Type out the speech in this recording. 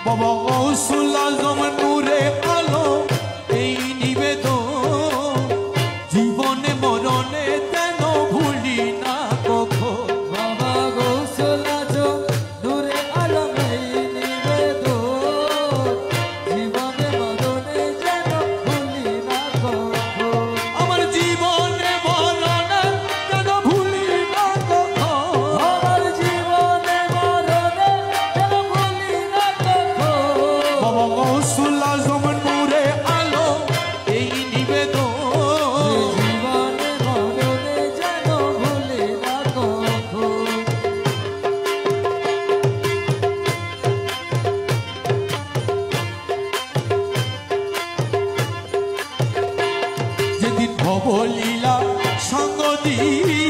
বাবা গৌসুল আজম নূরে আলো এই নিবেদন জীবনে মরণে যেন ভুলি না কখন। বাবা গৌসুল আজম নূরে আলো এই নিবেদন জীবনে মরণে যেন ভুলি না কখন। আমার জীবনে মরণে যেন ভুলি না কখন। আমার জীবনে মরণে যেন ভুলি না কখন। বাবা গৌসুল আজম নূরে আলো এই নিবেদন জীবনে মরণে যেন ভুলি না কখন। যেদিন ভবলীলা সঙ্গ দিয়ে